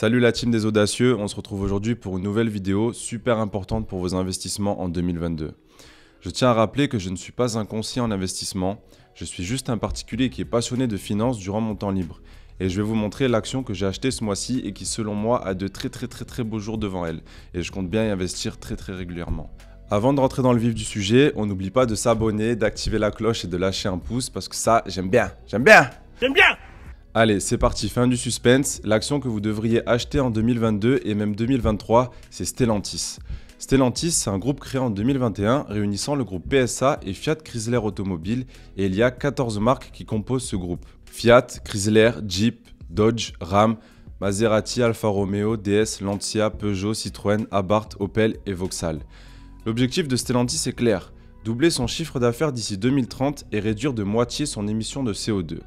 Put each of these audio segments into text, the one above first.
Salut la team des audacieux, on se retrouve aujourd'hui pour une nouvelle vidéo super importante pour vos investissements en 2022. Je tiens à rappeler que je ne suis pas un conseiller en investissement, je suis juste un particulier qui est passionné de finance durant mon temps libre. Et je vais vous montrer l'action que j'ai achetée ce mois-ci et qui selon moi a de très beaux jours devant elle. Et je compte bien y investir très régulièrement. Avant de rentrer dans le vif du sujet, on n'oublie pas de s'abonner, d'activer la cloche et de lâcher un pouce parce que ça, j'aime bien. Allez, c'est parti, fin du suspense. L'action que vous devriez acheter en 2022 et même 2023, c'est Stellantis. Stellantis, c'est un groupe créé en 2021 réunissant le groupe PSA et Fiat Chrysler Automobile et il y a 14 marques qui composent ce groupe. Fiat, Chrysler, Jeep, Dodge, Ram, Maserati, Alfa Romeo, DS, Lancia, Peugeot, Citroën, Abarth, Opel et Vauxhall. L'objectif de Stellantis est clair, doubler son chiffre d'affaires d'ici 2030 et réduire de moitié son émission de CO2.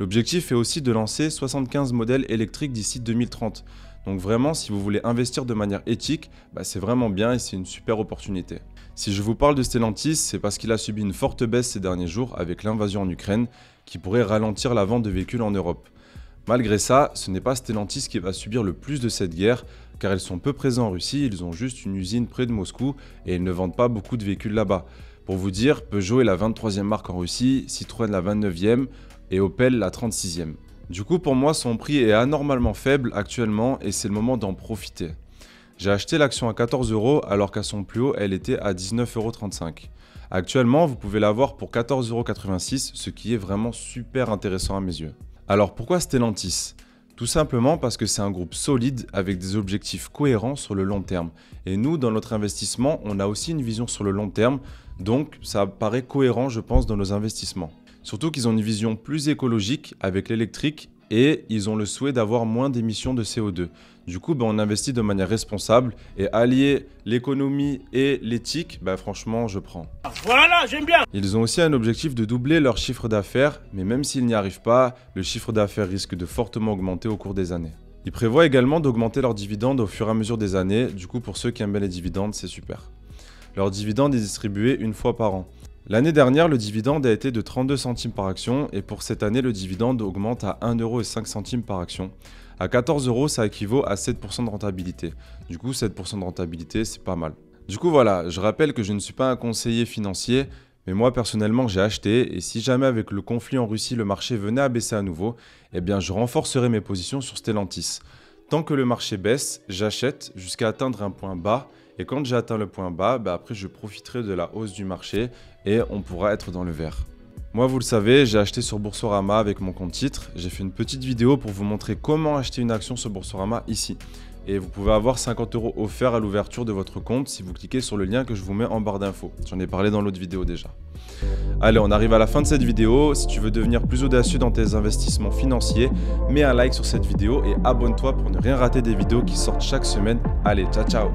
L'objectif est aussi de lancer 75 modèles électriques d'ici 2030. Donc vraiment, si vous voulez investir de manière éthique, c'est vraiment bien et c'est une super opportunité. Si je vous parle de Stellantis, c'est parce qu'il a subi une forte baisse ces derniers jours avec l'invasion en Ukraine qui pourrait ralentir la vente de véhicules en Europe. Malgré ça, ce n'est pas Stellantis qui va subir le plus de cette guerre car ils sont peu présents en Russie, ils ont juste une usine près de Moscou et ils ne vendent pas beaucoup de véhicules là-bas. Pour vous dire, Peugeot est la 23e marque en Russie, Citroën la 29e et Opel la 36e. Du coup, pour moi, son prix est anormalement faible actuellement et c'est le moment d'en profiter. J'ai acheté l'action à 14 € alors qu'à son plus haut, elle était à 19,35 €. Actuellement, vous pouvez l'avoir pour 14,86 €, ce qui est vraiment super intéressant à mes yeux. Alors pourquoi Stellantis ? Tout simplement parce que c'est un groupe solide avec des objectifs cohérents sur le long terme. Et nous, dans notre investissement, on a aussi une vision sur le long terme, donc ça paraît cohérent, je pense, dans nos investissements. Surtout qu'ils ont une vision plus écologique avec l'électrique et ils ont le souhait d'avoir moins d'émissions de CO2. Du coup, on investit de manière responsable et allier l'économie et l'éthique, franchement, je prends. Voilà, j'aime bien. Ils ont aussi un objectif de doubler leur chiffre d'affaires, mais même s'ils n'y arrivent pas, le chiffre d'affaires risque de fortement augmenter au cours des années. Ils prévoient également d'augmenter leurs dividendes au fur et à mesure des années, du coup pour ceux qui aiment bien les dividendes, c'est super. Leur dividende est distribué une fois par an. L'année dernière, le dividende a été de 32 centimes par action et pour cette année, le dividende augmente à 1,05 € par action. À 14 €, ça équivaut à 7% de rentabilité. Du coup, 7% de rentabilité, c'est pas mal. Du coup, voilà, je rappelle que je ne suis pas un conseiller financier, mais moi, personnellement, j'ai acheté et si jamais avec le conflit en Russie, le marché venait à baisser à nouveau, je renforcerai mes positions sur Stellantis. Tant que le marché baisse, j'achète jusqu'à atteindre un point bas. Et quand j'ai atteint le point bas, après je profiterai de la hausse du marché et on pourra être dans le vert. Moi, vous le savez, j'ai acheté sur Boursorama avec mon compte titre. J'ai fait une petite vidéo pour vous montrer comment acheter une action sur Boursorama ici. Et vous pouvez avoir 50 € offerts à l'ouverture de votre compte si vous cliquez sur le lien que je vous mets en barre d'infos. J'en ai parlé dans l'autre vidéo déjà. Allez, on arrive à la fin de cette vidéo. Si tu veux devenir plus audacieux dans tes investissements financiers, mets un like sur cette vidéo et abonne-toi pour ne rien rater des vidéos qui sortent chaque semaine. Allez, ciao ciao!